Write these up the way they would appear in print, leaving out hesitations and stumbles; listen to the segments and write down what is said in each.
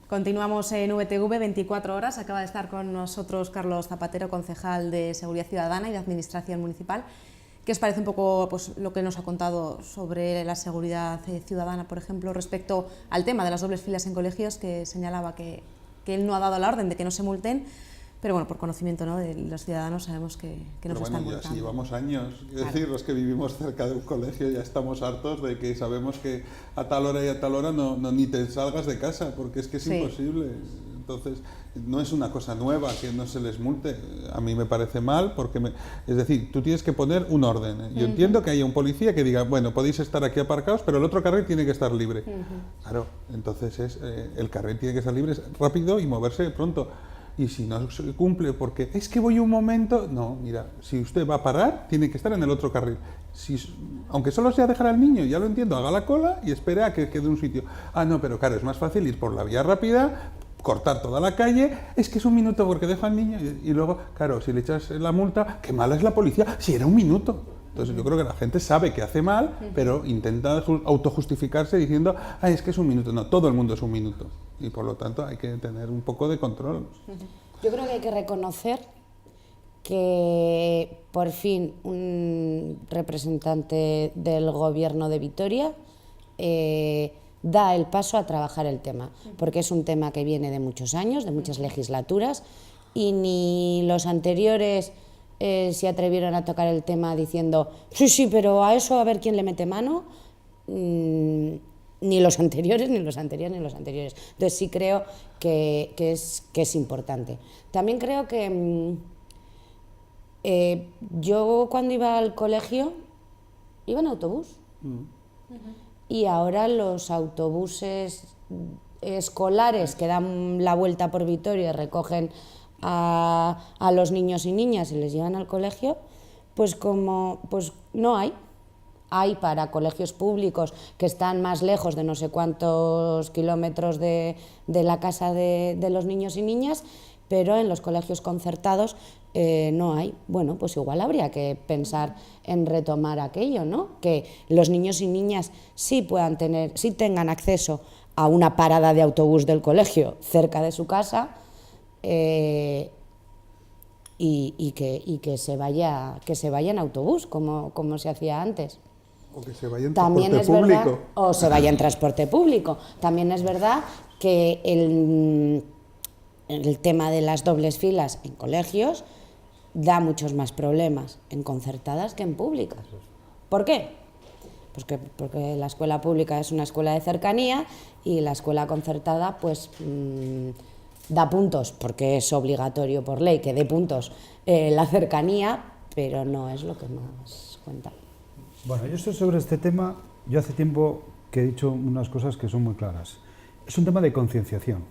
Continuamos en VTV 24 horas. Acaba de estar con nosotros Carlos Zapatero, concejal de Seguridad Ciudadana y de Administración Municipal. ¿Qué os parece un poco pues, lo que nos ha contado sobre la seguridad ciudadana, por ejemplo, respecto al tema de las dobles filas en colegios, que señalaba que él no ha dado la orden de que no se multen? Pero bueno, por conocimiento, ¿no?, de los ciudadanos sabemos que nos están multando. Ya si llevamos años, es decir, Claro. los que vivimos cerca de un colegio ya estamos hartos de que sabemos que a tal hora y a tal hora no ni te salgas de casa, porque es que es Sí. imposible. Entonces, no es una cosa nueva que no se les multe. A mí me parece mal, porque es decir, tú tienes que poner un orden. Yo entiendo que haya un policía que diga, bueno, podéis estar aquí aparcados, pero el otro carril tiene que estar libre. Claro, entonces el carril tiene que estar libre rápido y moverse pronto. Y si no se cumple porque es que voy un momento, no, mira, si usted va a parar, tiene que estar en el otro carril. Aunque solo sea dejar al niño, ya lo entiendo, haga la cola y espere a que quede un sitio. Ah, no, pero claro, es más fácil ir por la vía rápida, cortar toda la calle, es que es un minuto porque deja al niño y luego, claro, si le echas la multa, qué mala es la policía, si era un minuto. Entonces yo creo que la gente sabe que hace mal, pero intenta autojustificarse diciendo, ay, es que es un minuto. No, todo el mundo es un minuto y por lo tanto hay que tener un poco de control. Yo creo que hay que reconocer que por fin un representante del gobierno de Vitoria da el paso a trabajar el tema, porque es un tema que viene de muchos años, de muchas legislaturas, y ni los anteriores se atrevieron a tocar el tema diciendo sí, pero a eso a ver quién le mete mano, ni los anteriores, ni los anteriores, ni los anteriores. Entonces sí creo que es importante. También creo que yo cuando iba al colegio iba en autobús. Y ahora los autobuses escolares que dan la vuelta por Vitoria y recogen a los niños y niñas y les llevan al colegio, pues no hay. Hay para colegios públicos que están más lejos de no sé cuántos kilómetros de la casa de los niños y niñas, pero en los colegios concertados no hay. Bueno, pues igual habría que pensar en retomar aquello, ¿no? Que los niños y niñas sí tengan acceso a una parada de autobús del colegio cerca de su casa, y que se vaya en autobús como se hacía antes. O que se vaya en También transporte es verdad, público. o se vaya en transporte público. También es verdad que el tema de las dobles filas en colegios da muchos más problemas en concertadas que en públicas. ¿Por qué? Pues porque la escuela pública es una escuela de cercanía y la escuela concertada pues da puntos, porque es obligatorio por ley que dé puntos la cercanía, pero no es lo que más cuenta. Bueno, yo estoy sobre este tema, yo hace tiempo que he dicho unas cosas que son muy claras. Es un tema de concienciación,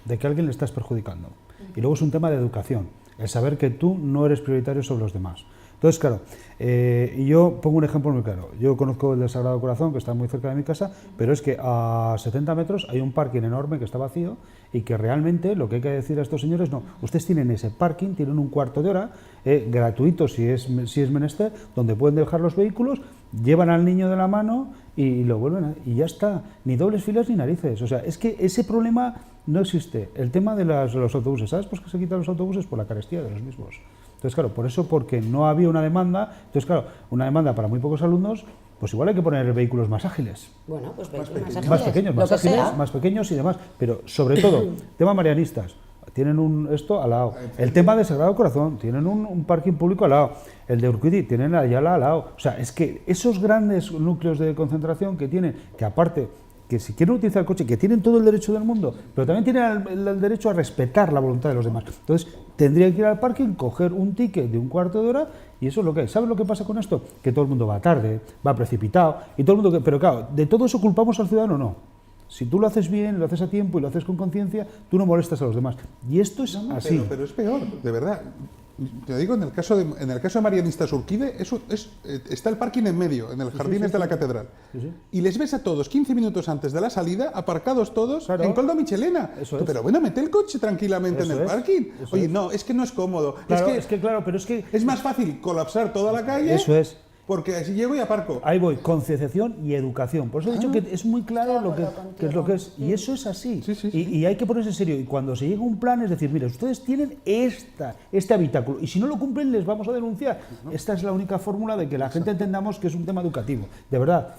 de que a alguien le estás perjudicando. Y luego es un tema de educación, el saber que tú no eres prioritario sobre los demás. Entonces, claro, y yo pongo un ejemplo muy claro. Yo conozco el del Sagrado Corazón, que está muy cerca de mi casa, pero es que a 70 metros hay un parking enorme que está vacío y que realmente lo que hay que decir a estos señores, no, ustedes tienen ese parking, tienen un cuarto de hora, gratuito si es menester, donde pueden dejar los vehículos, llevan al niño de la mano y lo vuelven y ya está, ni dobles filas ni narices. O sea, es que ese problema no existe. El tema de los autobuses, ¿sabes por qué se quitan los autobuses? Por la carestía de los mismos. Entonces, claro, por eso, porque no había una demanda, entonces, claro, una demanda para muy pocos alumnos, pues igual hay que poner vehículos más ágiles. Bueno, pues Más Más pequeños, lo que sea. más pequeños y demás. Pero, sobre todo, tema marianistas, tienen esto al lado. El tema de Sagrado Corazón, tienen un parking público al lado. El de Urquidi, tienen Ayala al lado. O sea, es que esos grandes núcleos de concentración que tienen, que aparte, que si quieren utilizar el coche, que tienen todo el derecho del mundo, pero también tienen el derecho a respetar la voluntad de los demás. Entonces, tendrían que ir al parking, coger un ticket de un cuarto de hora, y eso es lo que es. ¿Sabes lo que pasa con esto? Que todo el mundo va tarde, va precipitado, y todo el mundo... Pero claro, ¿de todo eso culpamos al ciudadano? No. Si tú lo haces bien, lo haces a tiempo y lo haces con conciencia, tú no molestas a los demás. Y esto es así. Pero es peor, de verdad. Te digo, en el caso de Marianistas Urquide, está el parking en medio, en el jardines de la catedral. Sí. Y les ves a todos 15 minutos antes de la salida, aparcados todos, Claro. en Coldo Michelena. Eso es. Pero bueno, mete el coche tranquilamente Eso en el es. parking. Eso Oye, es. no, es que no es cómodo. Claro, es que claro, pero es que... es más fácil colapsar toda la calle. Eso es. Porque así llego y aparco. Ahí voy, concienciación y educación. Por eso he dicho que es muy claro qué es lo que es. Y eso es así. Sí. Y hay que ponerse en serio. Y cuando se llega a un plan es decir, mira, ustedes tienen este habitáculo y si no lo cumplen les vamos a denunciar. Esta es la única fórmula de que la gente entendamos que es un tema educativo. De verdad,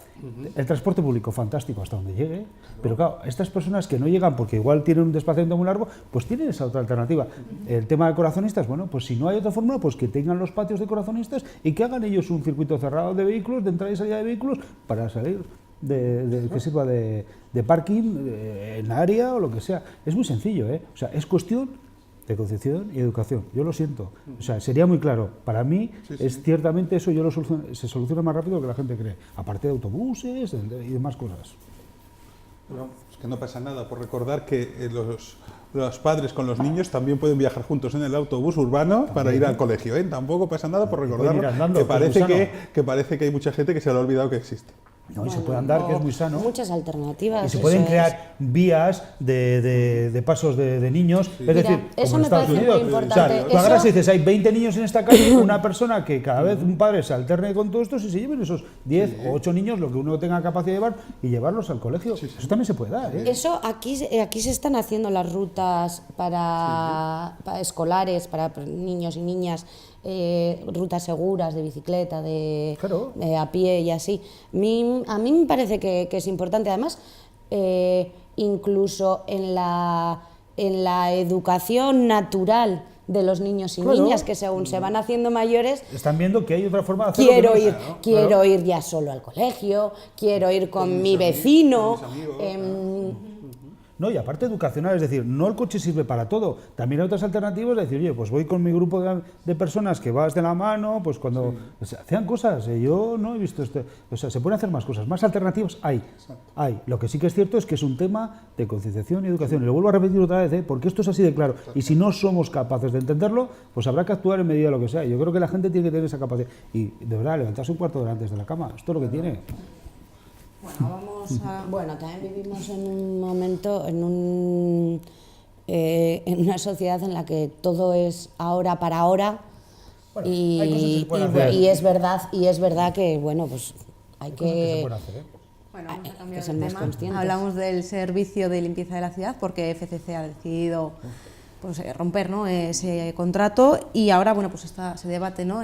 el transporte público fantástico hasta donde llegue, pero claro, estas personas que no llegan porque igual tienen un desplazamiento muy largo, pues tienen esa otra alternativa. El tema de corazonistas, bueno, pues si no hay otra fórmula, pues que tengan los patios de corazonistas y que hagan ellos un circuito cerrado de vehículos, de entrada y salida de vehículos, para salir que sirva de parking en área o lo que sea. Es muy sencillo, ¿eh? O sea, es cuestión de concienciación y educación. Yo lo siento. O sea, sería muy claro. Para mí, es ciertamente eso, se soluciona más rápido de lo que la gente cree. Aparte de autobuses y demás cosas. Bueno, es que no pasa nada por recordar que los padres con los niños también pueden viajar juntos en el autobús urbano para ir al colegio, ¿eh? Tampoco pasa nada por recordarlo, andando, que parece que que parece que hay mucha gente que se le ha olvidado que existe. No, y se puede andar, que es muy sano. Muchas alternativas. Y se pueden crear vías de pasos de niños, es decir, eso como en me Estados parece Unidos. muy O importante. sea, tú agarras y dices, hay 20 niños en esta calle, una persona que cada vez un padre se alterne con todos estos y se lleven esos 10 o 8 niños, lo que uno tenga capacidad de llevar, y llevarlos al colegio. Eso también se puede dar, ¿eh? Eso aquí se están haciendo las rutas para escolares, para niños y niñas, rutas seguras de bicicleta, Claro. a pie y así. A mí me parece que es importante. Además, incluso en la educación natural de los niños y Claro. niñas, que según se van haciendo mayores, Están viendo que hay otra forma de hacerlo. quiero ir ya solo al colegio, quiero ir con mi vecino. con mis amigos, No, y aparte educacional, es decir, no el coche sirve para todo. También hay otras alternativas de decir, oye, pues voy con mi grupo de personas que vas de la mano, pues cuando se hacían cosas, yo no he visto esto. O sea, se pueden hacer más cosas, más alternativas hay. Lo que sí que es cierto es que es un tema de concienciación y educación. Y lo vuelvo a repetir otra vez, porque esto es así de claro. Y si no somos capaces de entenderlo, pues habrá que actuar en medida de lo que sea. Yo creo que la gente tiene que tener esa capacidad. Y de verdad, levantarse un cuarto de hora antes de la cama, esto es lo que tiene. Bueno, vamos a... Bueno, también vivimos en un momento, en una sociedad en la que todo es ahora para ahora. Bueno, hay cosas que se pueden hacer. Y es verdad que, bueno, pues hay Cosas que se que... pueden hacer, ¿eh? Bueno, vamos a que cambiar ser de más tema. conscientes. Hablamos del servicio de limpieza de la ciudad porque FCC ha decidido pues, romper, ¿no?, ese contrato y ahora bueno, pues se debate, ¿no?,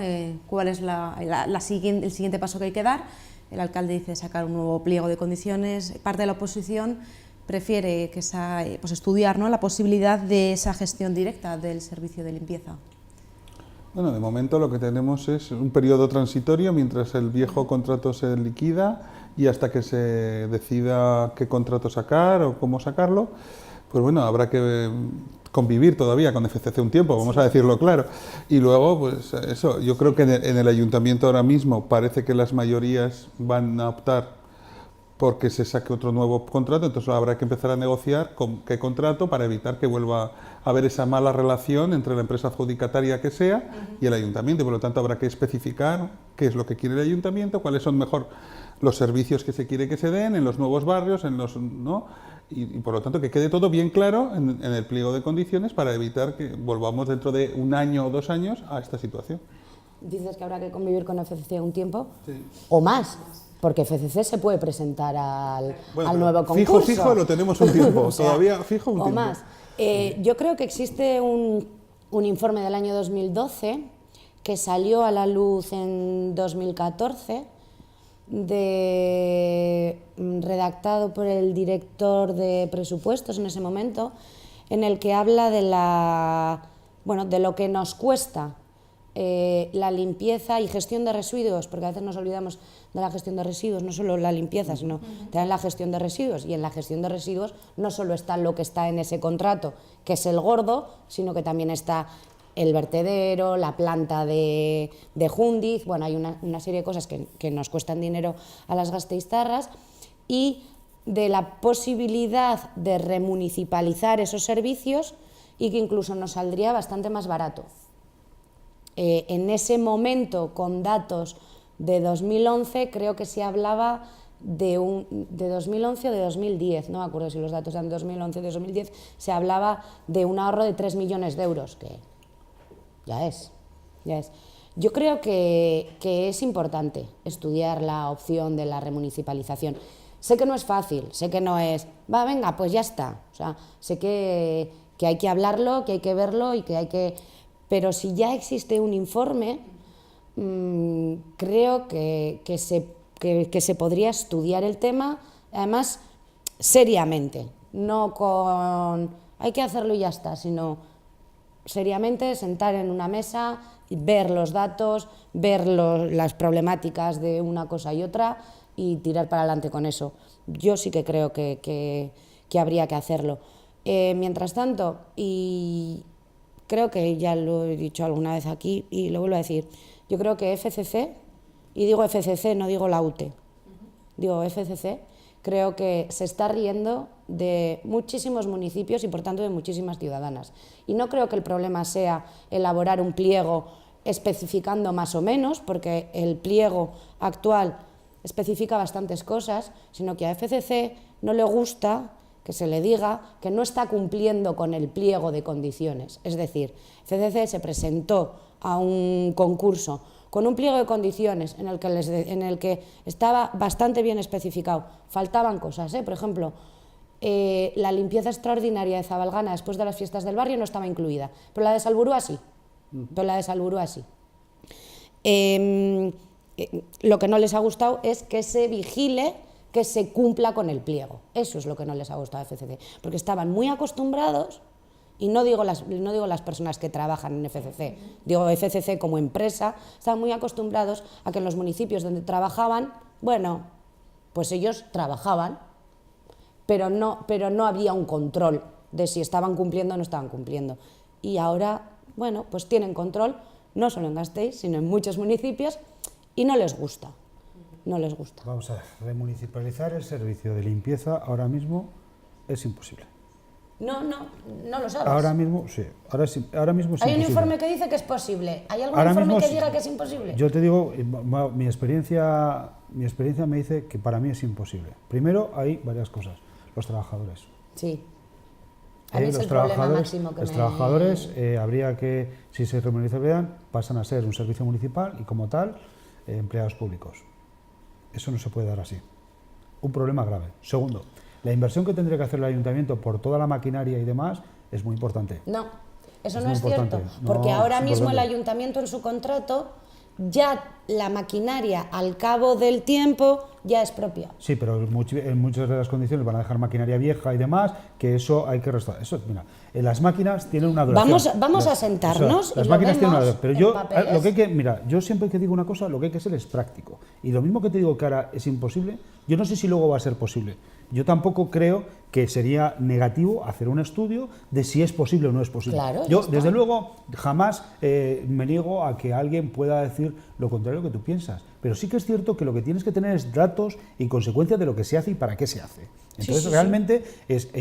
cuál es el siguiente paso que hay que dar. El alcalde dice sacar un nuevo pliego de condiciones. Parte de la oposición prefiere pues estudiar, ¿no?, la posibilidad de esa gestión directa del servicio de limpieza. Bueno, de momento lo que tenemos es un periodo transitorio mientras el viejo contrato se liquida y hasta que se decida qué contrato sacar o cómo sacarlo, pues bueno, habrá que convivir todavía con FCC un tiempo, vamos a decirlo claro. Y luego, pues eso, yo creo que en el ayuntamiento ahora mismo parece que las mayorías van a optar porque se saque otro nuevo contrato, entonces habrá que empezar a negociar con qué contrato para evitar que vuelva a haber esa mala relación entre la empresa adjudicataria que sea y el ayuntamiento. Por lo tanto, habrá que especificar qué es lo que quiere el ayuntamiento, cuáles son mejor los servicios que se quiere que se den en los nuevos barrios, ¿no? Y por lo tanto que quede todo bien claro en el pliego de condiciones para evitar que volvamos dentro de 1 año o 2 años a esta situación. Dices que habrá que convivir con FCC un tiempo, Sí. o más, porque FCC se puede presentar al Bueno, nuevo concurso. Fijo lo tenemos un tiempo, O sea, todavía fijo un o tiempo. más. Yo creo que existe un informe del año 2012 que salió a la luz en 2014, redactado por el director de presupuestos en ese momento, en el que habla de lo que nos cuesta la limpieza y gestión de residuos, porque a veces nos olvidamos de la gestión de residuos, no solo la limpieza, sino también la gestión de residuos, y en la gestión de residuos no solo está lo que está en ese contrato, que es el gordo, sino que también está el vertedero, la planta de Jundiz, bueno, hay una serie de cosas que nos cuestan dinero a las gasteiztarras, y de la posibilidad de remunicipalizar esos servicios y que incluso nos saldría bastante más barato. En ese momento, con datos de 2011, creo que se hablaba de 2011 o de 2010, no me acuerdo si los datos eran de 2011 o de 2010, se hablaba de un ahorro de 3 millones de euros, que ya es. Yo creo que es importante estudiar la opción de la remunicipalización. Sé que no es fácil, sé que no es, va, venga, pues ya está. O sea, sé que hay que hablarlo, que hay que verlo y que hay que... Pero si ya existe un informe, creo que se podría estudiar el tema, además, seriamente. No con, hay que hacerlo y ya está, sino seriamente sentar en una mesa, ver los datos, ver las problemáticas de una cosa y otra y tirar para adelante con eso. Yo sí que creo que habría que hacerlo. Mientras tanto, y creo que ya lo he dicho alguna vez aquí y lo vuelvo a decir, yo creo que FCC, y digo FCC, no digo la UTE, digo FCC, creo que se está riendo de muchísimos municipios y por tanto de muchísimas ciudadanas. Y no creo que el problema sea elaborar un pliego especificando más o menos, porque el pliego actual especifica bastantes cosas, sino que a FCC no le gusta que se le diga que no está cumpliendo con el pliego de condiciones. Es decir, FCC se presentó a un concurso con un pliego de condiciones en el que estaba bastante bien especificado. Faltaban cosas, por ejemplo, la limpieza extraordinaria de Zabalgana después de las fiestas del barrio no estaba incluida, pero la de Salburua sí. Lo que no les ha gustado es que se vigile que se cumpla con el pliego. Eso es lo que no les ha gustado a FCC, porque estaban muy acostumbrados. Y no digo las personas que trabajan en FCC, digo FCC como empresa, están muy acostumbrados a que en los municipios donde trabajaban, bueno, pues ellos trabajaban, pero no había un control de si estaban cumpliendo o no estaban cumpliendo. Y ahora, bueno, pues tienen control, no solo en Gasteiz, sino en muchos municipios, y no les gusta. No les gusta. Vamos a ver, remunicipalizar el servicio de limpieza ahora mismo es imposible. No lo sabes. Ahora mismo, sí. Ahora mismo es Hay imposible. un informe que dice que es posible. ¿Hay algún informe que diga que es imposible? Yo te digo, mi experiencia me dice que para mí es imposible. Primero, hay varias cosas. Los trabajadores. Sí. A mí es el problema máximo que los trabajadores habría que, si se remunerarían, pasan a ser un servicio municipal y como tal, empleados públicos. Eso no se puede dar así. Un problema grave. Segundo, la inversión que tendría que hacer el ayuntamiento por toda la maquinaria y demás es muy importante. No, eso no es cierto, porque ahora mismo el ayuntamiento en su contrato, ya la maquinaria al cabo del tiempo ya es propia. Sí, pero en muchas de las condiciones van a dejar maquinaria vieja y demás, que eso hay que restaurar. Eso, mira, las máquinas tienen una duración. Vamos a sentarnos, o sea, las máquinas tienen una duración, pero lo que hay que, mira, yo siempre que digo una cosa, lo que hay que ser es práctico. Y lo mismo que te digo que ahora es imposible, yo no sé si luego va a ser posible. Yo tampoco creo que sería negativo hacer un estudio de si es posible o no es posible. Claro, yo, desde luego, jamás me niego a que alguien pueda decir lo contrario que tú piensas. Pero sí que es cierto que lo que tienes que tener es datos y consecuencias de lo que se hace y para qué se hace. Entonces, realmente,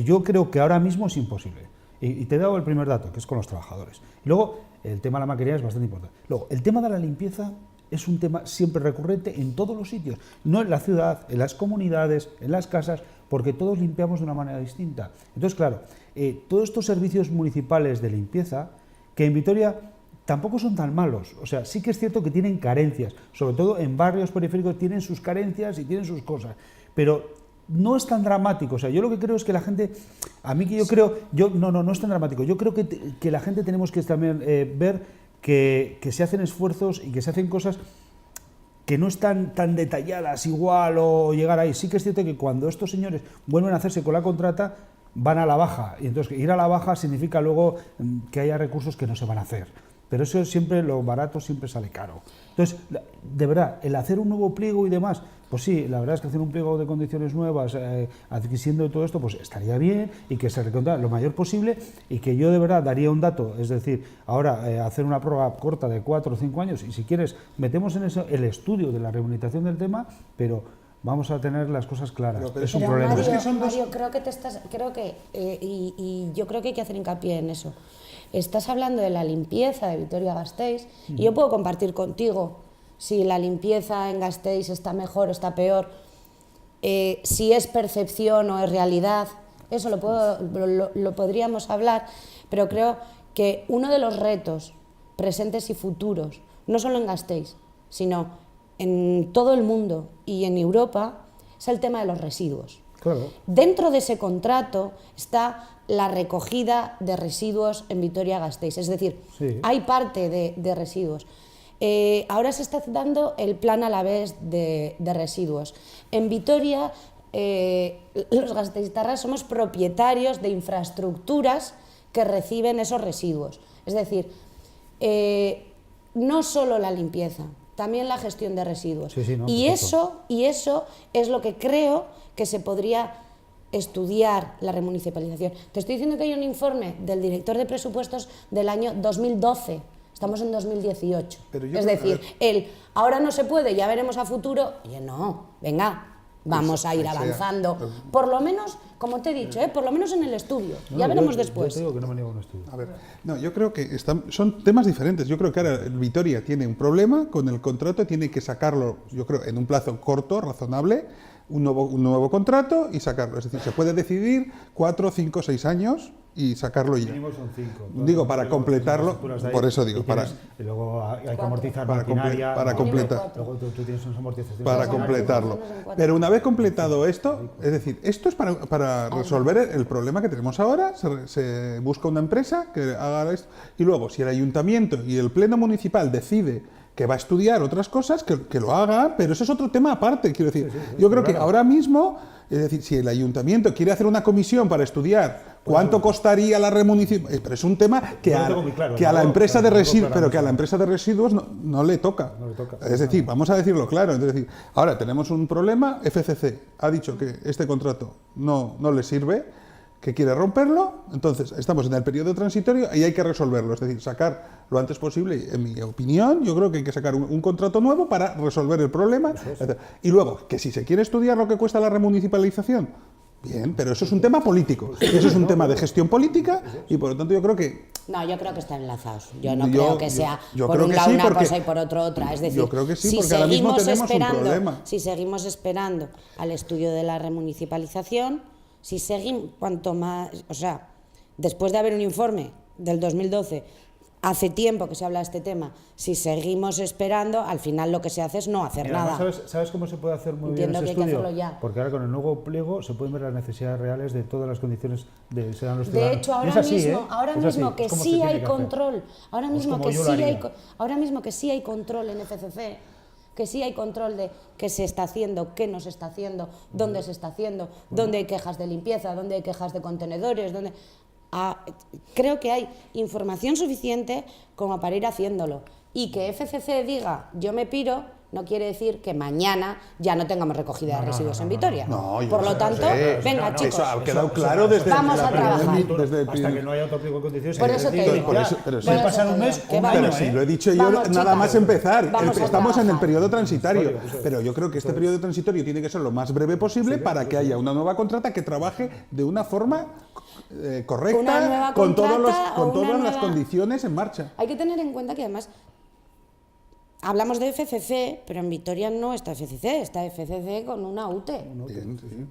yo creo que ahora mismo es imposible. Y te he dado el primer dato, que es con los trabajadores. Y luego, el tema de la maquinaria es bastante importante. Luego, el tema de la limpieza es un tema siempre recurrente en todos los sitios, no en la ciudad, en las comunidades, en las casas, porque todos limpiamos de una manera distinta. Entonces, claro, todos estos servicios municipales de limpieza, que en Vitoria tampoco son tan malos, o sea, sí que es cierto que tienen carencias, sobre todo en barrios periféricos tienen sus carencias y tienen sus cosas, pero no es tan dramático. O sea, yo lo que creo es que la gente, no es tan dramático, yo creo que la gente tenemos que también ver que se hacen esfuerzos y que se hacen cosas que no están tan detalladas igual o llegar ahí. Sí que es cierto que cuando estos señores vuelven a hacerse con la contrata, van a la baja. Y entonces ir a la baja significa luego que haya recursos que no se van a hacer. Pero eso siempre, lo barato siempre sale caro. Entonces, de verdad, el hacer un nuevo pliego y demás, pues sí, la verdad es que hacer un pliego de condiciones nuevas, adquiriendo todo esto, pues estaría bien y que se recontara lo mayor posible y que yo de verdad daría un dato, es decir, ahora hacer una prórroga corta de 4 o 5 años y si quieres metemos en eso el estudio de la rehabilitación del tema, pero vamos a tener las cosas claras. Pero es un problema. Mario, yo creo que hay que hacer hincapié en eso. Estás hablando de la limpieza de Vitoria-Gasteiz y yo puedo compartir contigo si la limpieza en Gasteiz está mejor o está peor, si es percepción o es realidad, eso lo podríamos hablar, pero creo que uno de los retos presentes y futuros no solo en Gasteiz, sino en todo el mundo y en Europa, es el tema de los residuos. Claro. Dentro de ese contrato está la recogida de residuos en Vitoria-Gasteiz, es decir, Sí. hay parte de residuos. Ahora se está dando el plan alavés de residuos. En Vitoria, los gasteiztarras somos propietarios de infraestructuras que reciben esos residuos. Es decir, no solo la limpieza, también la gestión de residuos. Sí, sí, no, y perfecto. eso es lo que creo que se podría estudiar, la remunicipalización. Te estoy diciendo que hay un informe del director de presupuestos del año 2012. Estamos en 2018. Pero yo es creo- decir, ahora no se puede, ya veremos a futuro. Oye, no, venga, vamos a ir o sea, avanzando. Por lo menos, como te he dicho, por lo menos en el estudio. No, Ya no, veremos yo después. te digo que no me niego a un estudio. A ver, no, yo creo que son temas diferentes. Yo creo que ahora Vitoria tiene un problema con el contrato, tiene que sacarlo, yo creo, en un plazo corto, razonable, un nuevo contrato y sacarlo. Es decir, se puede decidir 4, 5, 6 años y sacarlo ya. Mínimo son 5. Digo, para completarlo, por eso digo, Y luego hay que amortizar para maquinaria. para completar. Luego tú tienes unos amortizaciones. Para Son completarlo. cuatro, son cuatro. Pero una vez completado esto, es decir, esto es para resolver el problema que tenemos ahora, se busca una empresa que haga esto, y luego si el ayuntamiento y el pleno municipal decide que va a estudiar otras cosas, que lo haga, pero eso es otro tema aparte, quiero decir. Yo creo que claro. ahora mismo, es decir, si el ayuntamiento quiere hacer una comisión para estudiar cuánto costaría la remunicipalización, pero es un tema que, Yo lo a, tengo muy claro, que a la ¿no? empresa de Pero no residuos, pero que a la claramente. empresa de residuos no le toca. No le toca. Es decir, vamos a decirlo claro, es decir, ahora tenemos un problema, FCC ha dicho que este contrato no le sirve, que quiere romperlo, entonces estamos en el periodo transitorio y hay que resolverlo, es decir, sacar lo antes posible, en mi opinión, yo creo que hay que sacar un contrato nuevo para resolver el problema, y luego, que si se quiere estudiar lo que cuesta la remunicipalización, bien, pero eso es un tema político, eso es un tema de gestión política, y por lo tanto yo creo que No, yo creo que están enlazados. Yo no Yo- creo que yo- sea yo por creo un que lado sí, una porque- cosa y por otro otra. Es decir, yo creo que sí, si porque ahora mismo tenemos un problema. Si seguimos esperando al estudio de la remunicipalización, si seguimos, cuanto más, o sea, después de haber un informe del 2012, hace tiempo que se habla de este tema, si seguimos esperando, al final lo que se hace es no hacer Mira, nada. además, ¿sabes cómo se puede hacer muy Entiendo bien que ese hay que estudio? hacerlo ya. Porque ahora con el nuevo pliego se pueden ver las necesidades reales de todas las condiciones de se dan los De ciudadanos. hecho, Y ahora es así, mismo, ¿eh? ahora Es mismo así, que es como se sí tiene hay que hacer. control, ahora Es mismo como que yo sí lo hay, haría. ahora mismo que sí hay control en FCC, que sí hay control de qué se está haciendo, qué no se está haciendo, dónde se está haciendo, dónde hay quejas de limpieza, dónde hay quejas de contenedores, dónde... creo que hay información suficiente como para ir haciéndolo. Y que FCC diga, yo me piro, no quiere decir que mañana ya no tengamos recogida de residuos en Vitoria. No, yo Por lo sé, tanto, sé, venga, no, chicos. eso ha quedado claro desde Vamos la a trabajar. desde el Hasta primer- que no haya otro pliego de condiciones. Por hay eso que te decir, digo. Por ya, eso- pero puede sí. pasar un mes Que o un vamos. año, Pero si ¿eh? lo he dicho yo, Vamos, nada chicos. más empezar. Vamos a Estamos en el trabajar. periodo transitorio. Eso es. Pero yo creo que este periodo transitorio tiene que ser lo más breve posible para que haya una nueva contrata que trabaje de una forma Una correcta, nueva con, contrata con o todas una las nueva- condiciones en marcha. Hay que tener en cuenta que además hablamos de FCC, pero en Vitoria no está FCC, está FCC con una UTE. Bien, sí.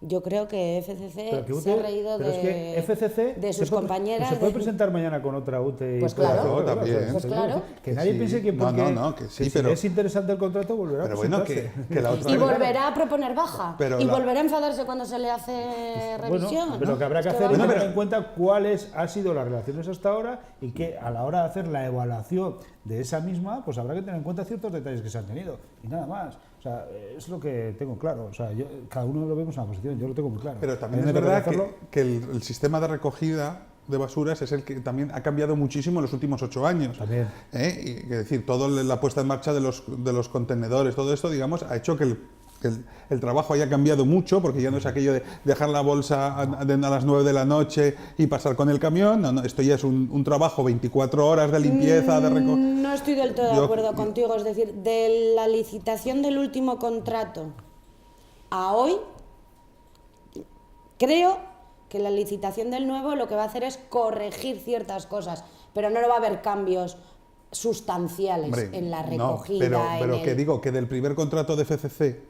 Yo creo que FCC Pero que se ha UTE, reído pero es que FCC de sus se puede- compañeras. Se puede de- presentar mañana con otra UTE. y Pues puede claro. hacerlo, Claro, también. Pues claro. Que nadie Sí. piense que No, porque no, que sí, si pero- es interesante el contrato volverá Pero a bueno, presentarse. que la otra Y vez- volverá a proponer baja. Pero y la- volverá a enfadarse cuando se le hace revisión. Bueno, pero lo que habrá que Es hacer es vamos- tener pero- en cuenta cuáles han sido las relaciones hasta ahora y que a la hora de hacer la evaluación de esa misma, pues habrá que tener en cuenta ciertos detalles que se han tenido y nada más. O sea, es lo que tengo claro. O sea, cada uno lo vemos en una posición, yo lo tengo muy claro. Pero A también mí es me toca verdad hacerlo. que el sistema de recogida de basuras es el que también ha cambiado muchísimo en los últimos 8 años. También. Y, es decir, toda la puesta en marcha de los contenedores, todo esto, digamos, ha hecho que el trabajo haya cambiado mucho, porque ya no es aquello de dejar la bolsa a las 9 de la noche y pasar con el camión. No, no, esto ya es un trabajo 24 horas de limpieza, de recogida. No estoy del todo de Yo- acuerdo contigo. Es decir, de la licitación del último contrato a hoy, creo que la licitación del nuevo lo que va a hacer es corregir ciertas cosas, pero no va a haber cambios sustanciales en la recogida. No, pero en que el- digo que del primer contrato de FCC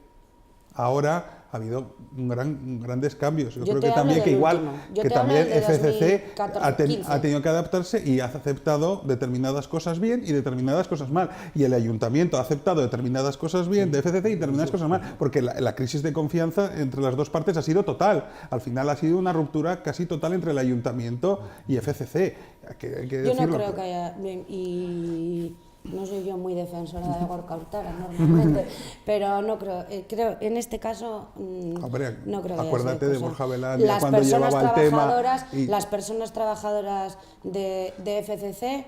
ahora ha habido grandes cambios. Yo Yo creo te que hablo también que del igual último. Yo que te hablo también del de FCC 2014-15. ha tenido que adaptarse y ha aceptado determinadas cosas bien y determinadas cosas mal. Y el ayuntamiento ha aceptado determinadas cosas bien de FCC y determinadas cosas mal, porque la crisis de confianza entre las dos partes ha sido total. Al final ha sido una ruptura casi total entre el ayuntamiento y FCC. Hay que Yo no decirlo. creo que haya... Y no soy yo muy defensora de Gorka Hurtado normalmente, pero no creo... creo en este caso Hombre, no creo que haya acuérdate sido de cosa. Borja Velán Las cuando personas llevaba el tema trabajadoras, y- las personas trabajadoras de FCC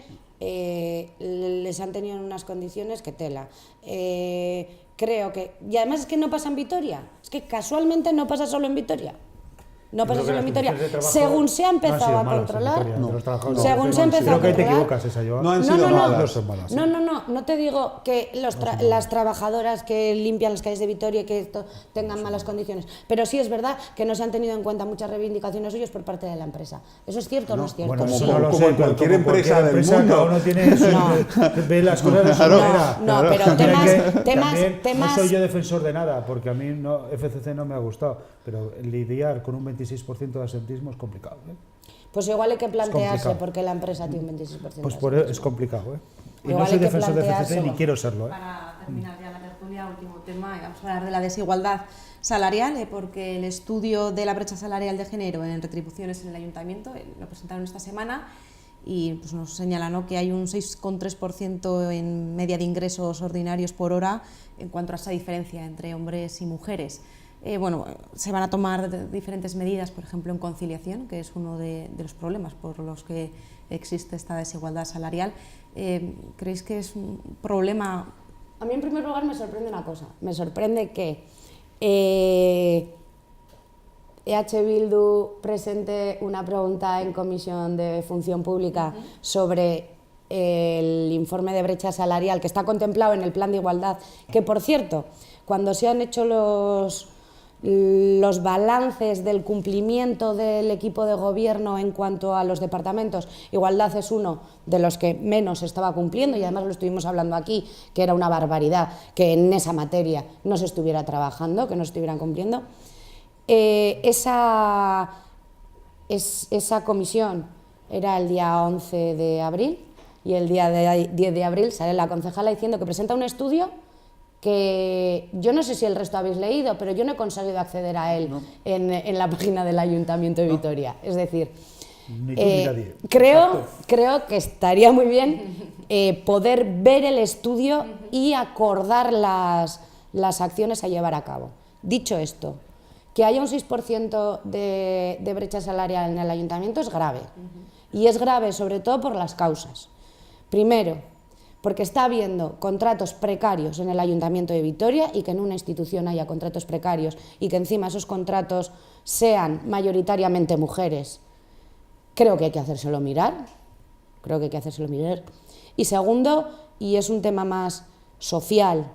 les han tenido en unas condiciones que tela. Creo que... Y además es que no pasa en Vitoria, es que casualmente no pasa solo en Vitoria. No Yo pasa creo que solo en las Vitoria. condiciones de trabajo Según se ha no han empezado sido a malas en controlar, Vitoria, de los trabajadores. según se ha empezado Creo a que te controlar, equivocas, esa, Joan. No han no, sido no, no. malas. No son malas. No te digo que las trabajadoras que limpian las calles de Vitoria que esto tengan malas condiciones, pero sí es verdad que no se han tenido en cuenta muchas reivindicaciones suyas por parte de la empresa. ¿Eso es cierto o no es cierto? Bueno, Como- eso como- no lo como sé, en pero cualquier como empresa del mundo. cada uno tiene ve las cosas de su manera. No, pero También no soy yo temas... defensor de nada, porque a mí FCC no me ha gustado, pero lidiar con un 26% de asentismo es complicado. Pues igual hay que plantearse complicado. porque la empresa tiene un 26%. Pues de por asentismo. es complicado. Y Igual no soy hay que defensor de FCC planteárselo. ni quiero serlo. Para terminar ya la tertulia, último tema, y vamos a hablar de la desigualdad salarial, porque el estudio de la brecha salarial de género en retribuciones en el ayuntamiento lo presentaron esta semana y pues, nos señala, ¿no?, que hay un 6,3% en media de ingresos ordinarios por hora en cuanto a esa diferencia entre hombres y mujeres. Bueno, se van a tomar diferentes medidas, por ejemplo, en conciliación, que es uno de los problemas por los que existe esta desigualdad salarial. ¿Creéis que es un problema? A mí en primer lugar me sorprende una cosa, me sorprende que EH Bildu presente una pregunta en Comisión de Función Pública sobre el informe de brecha salarial que está contemplado en el Plan de Igualdad, que por cierto, cuando se han hecho los balances del cumplimiento del equipo de gobierno en cuanto a los departamentos, Igualdad es uno de los que menos estaba cumpliendo y además lo estuvimos hablando aquí, que era una barbaridad que en esa materia no se estuviera trabajando, que no se estuvieran cumpliendo. Esa comisión era el día 11 de abril y el día 10 de abril sale la concejala diciendo que presenta un estudio que yo no sé si el resto habéis leído, pero yo no he conseguido acceder a él en la página del Ayuntamiento de Vitoria. Es decir, Ni tú ni nadie. creo que estaría muy bien poder ver el estudio y acordar las acciones a llevar a cabo. Dicho esto, que haya un 6% de brecha salarial en el ayuntamiento es grave. Y es grave sobre todo por las causas. Primero, porque está habiendo contratos precarios en el Ayuntamiento de Vitoria y que en una institución haya contratos precarios y que encima esos contratos sean mayoritariamente mujeres. Creo que hay que hacérselo mirar. Y segundo, y es un tema más social,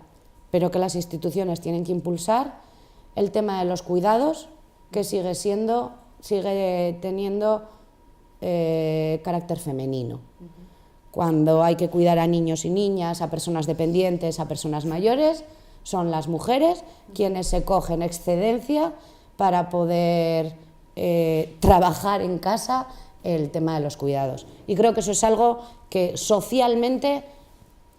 pero que las instituciones tienen que impulsar, el tema de los cuidados, que sigue teniendo carácter femenino. Cuando hay que cuidar a niños y niñas, a personas dependientes, a personas mayores, son las mujeres quienes se cogen excedencia para poder trabajar en casa el tema de los cuidados. Y creo que eso es algo que socialmente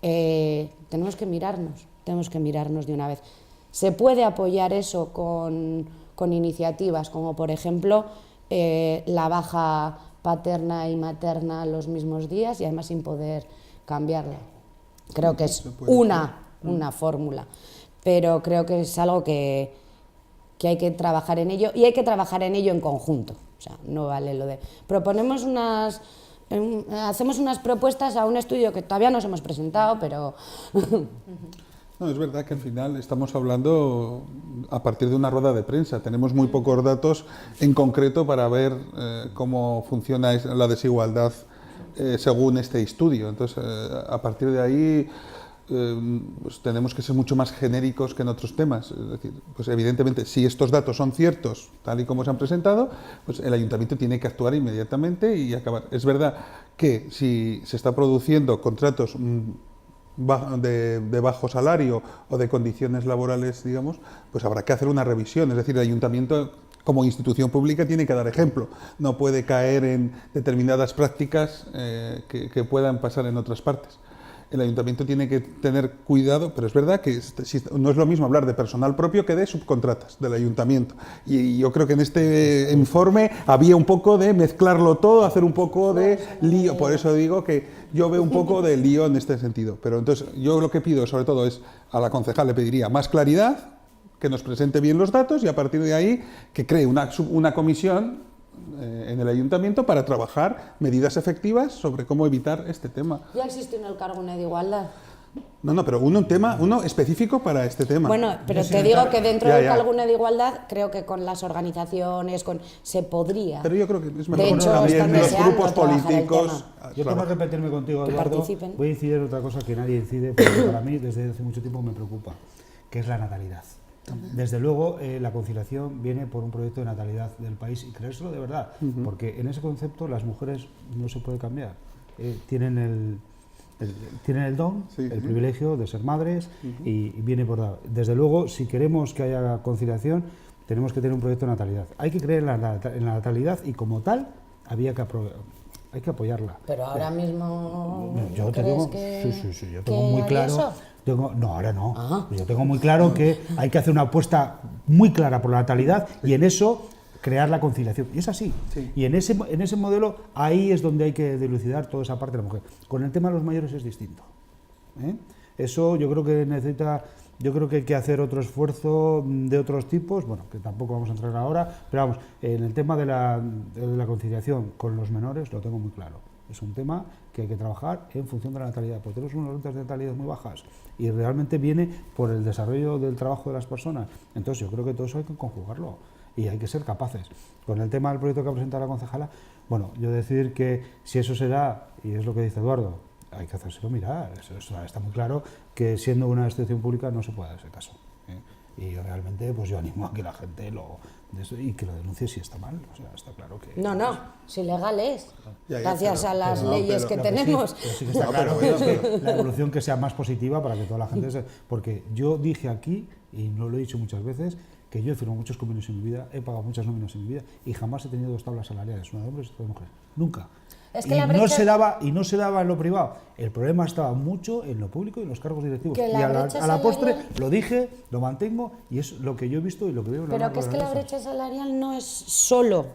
tenemos que mirarnos de una vez. Se puede apoyar eso con iniciativas como, por ejemplo, la baja paterna y materna los mismos días y además sin poder cambiarla. Creo que es una fórmula, pero creo que es algo que hay que trabajar en ello y hay que trabajar en ello en conjunto. O sea, no vale lo de... hacemos unas propuestas a un estudio que todavía nos hemos presentado, pero... No, es verdad que al final estamos hablando a partir de una rueda de prensa. Tenemos muy pocos datos en concreto para ver cómo funciona la desigualdad según este estudio. Entonces, a partir de ahí, pues tenemos que ser mucho más genéricos que en otros temas. Es decir, pues evidentemente, si estos datos son ciertos, tal y como se han presentado, pues el ayuntamiento tiene que actuar inmediatamente y acabar. Es verdad que si se está produciendo contratos de bajo salario o de condiciones laborales, digamos, pues habrá que hacer una revisión. Es decir, el ayuntamiento como institución pública tiene que dar ejemplo, no puede caer en determinadas prácticas que puedan pasar en otras partes. El ayuntamiento tiene que tener cuidado, pero es verdad que no es lo mismo hablar de personal propio que de subcontratas del ayuntamiento. Y yo creo que en este informe había un poco de mezclarlo todo, hacer un poco de lío. Por eso digo que yo veo un poco de lío en este sentido. Pero entonces yo lo que pido sobre todo es, a la concejal le pediría más claridad, que nos presente bien los datos y a partir de ahí que cree una comisión en el ayuntamiento para trabajar medidas efectivas sobre cómo evitar este tema. Ya existe en el Cargune de Igualdad. No, pero uno específico para este tema. Bueno, pero te digo que dentro del Cargune de Igualdad creo que con las organizaciones se podría. Pero yo creo que es mejor de hecho, también los grupos trabajar el políticos. Yo tengo que repetirme contigo, que Eduardo. participen. Voy a incidir en otra cosa que nadie incide, porque para mí desde hace mucho tiempo me preocupa, que es la natalidad. Desde luego, la conciliación viene por un proyecto de natalidad del país y creérselo de verdad, porque en ese concepto las mujeres no se puede cambiar. Tienen el don, Sí, el privilegio de ser madres y viene por dar. Desde luego, si queremos que haya conciliación, tenemos que tener un proyecto de natalidad. Hay que creer en la natalidad y como tal hay que apoyarla. Pero ahora mismo Yo te ¿crees digo, que, sí, yo tengo muy hay claro. eso? No, ahora no. Ah. Yo tengo muy claro que hay que hacer una apuesta muy clara por la natalidad y en eso crear la conciliación. Y es así. Sí. Y en ese modelo, ahí es donde hay que dilucidar toda esa parte de la mujer. Con el tema de los mayores es distinto. Eso yo creo que hay que hacer otro esfuerzo de otros tipos, bueno, que tampoco vamos a entrar ahora, pero vamos, en el tema de la conciliación con los menores lo tengo muy claro. Es un tema que hay que trabajar en función de la natalidad, porque tenemos unas rentas de natalidad muy bajas y realmente viene por el desarrollo del trabajo de las personas. Entonces yo creo que todo eso hay que conjugarlo y hay que ser capaces. Con el tema del proyecto que ha presentado la concejala, bueno, yo decir que si eso se da, y es lo que dice Eduardo, hay que hacérselo mirar. Eso está muy claro que siendo una institución pública no se puede dar ese caso. Y realmente pues yo animo a que la gente y que lo denuncie si está mal. O sea, está claro que... No, si legal es. Gracias pero- a las pero no, leyes que tenemos. Pero sí que está No, claro pero que la evolución que sea más positiva para que toda la gente porque yo dije aquí, y no lo he dicho muchas veces, que yo he firmado muchos convenios en mi vida, he pagado muchas nóminas en mi vida y jamás he tenido dos tablas salariales, una de hombres y otra de mujeres. Nunca. Es que y la no brecha- se daba en lo privado. El problema estaba mucho en lo público y en los cargos directivos. Que Y la a la brecha postre salarial- lo dije, lo mantengo y es lo que yo he visto y lo que veo en la Pero que es que la empresas. brecha salarial no es solo,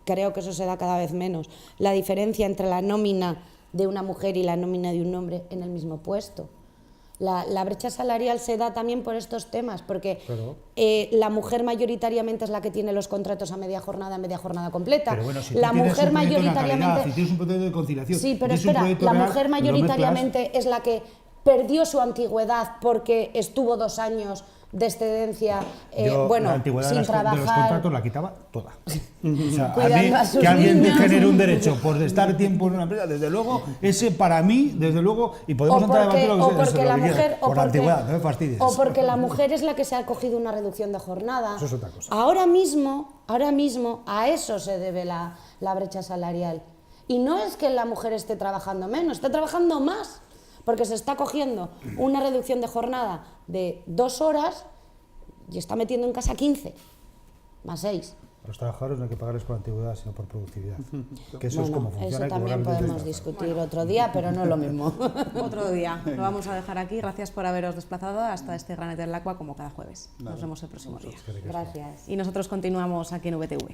creo que eso se da cada vez menos, la diferencia entre la nómina de una mujer y la nómina de un hombre en el mismo puesto. La brecha salarial se da también por estos temas, porque Claro. La mujer mayoritariamente es la que tiene los contratos a media jornada completa. Pero bueno, si tú la tienes mujer un proyecto de mayoritariamente... natalidad, si tienes un proyecto de conciliación, Sí, pero tienes un espera, proyecto la real, mujer lo mezclas. mayoritariamente es la que perdió su antigüedad porque estuvo 2 años de excedencia, Yo la antigüedad sin de los trabajar. contratos la quitaba toda. O sea, Cuidando a sus que alguien niños. genere un derecho por estar tiempo en una empresa, desde luego, ese para mí, desde luego, y podemos entrar a debatir lo que sea, porque lo la que quieras, mujer por la antigüedad, no me fastidies. o porque la mujer es la que se ha cogido una reducción de jornada. Eso es otra cosa. Ahora mismo a eso se debe la brecha salarial. Y no es que la mujer esté trabajando menos, está trabajando más, porque se está cogiendo una reducción de jornada de 2 horas y está metiendo en casa 15, más 6. A los trabajadores no hay que pagarles por antigüedad, sino por productividad. Que eso es como funciona. Eso y también como realmente podemos está. discutir otro día, pero no es lo mismo. Otro día. Lo vamos a dejar aquí. Gracias por haberos desplazado hasta este Granet del Aqua como cada jueves. Nos vemos el próximo día. Gracias. Y nosotros continuamos aquí en VTV.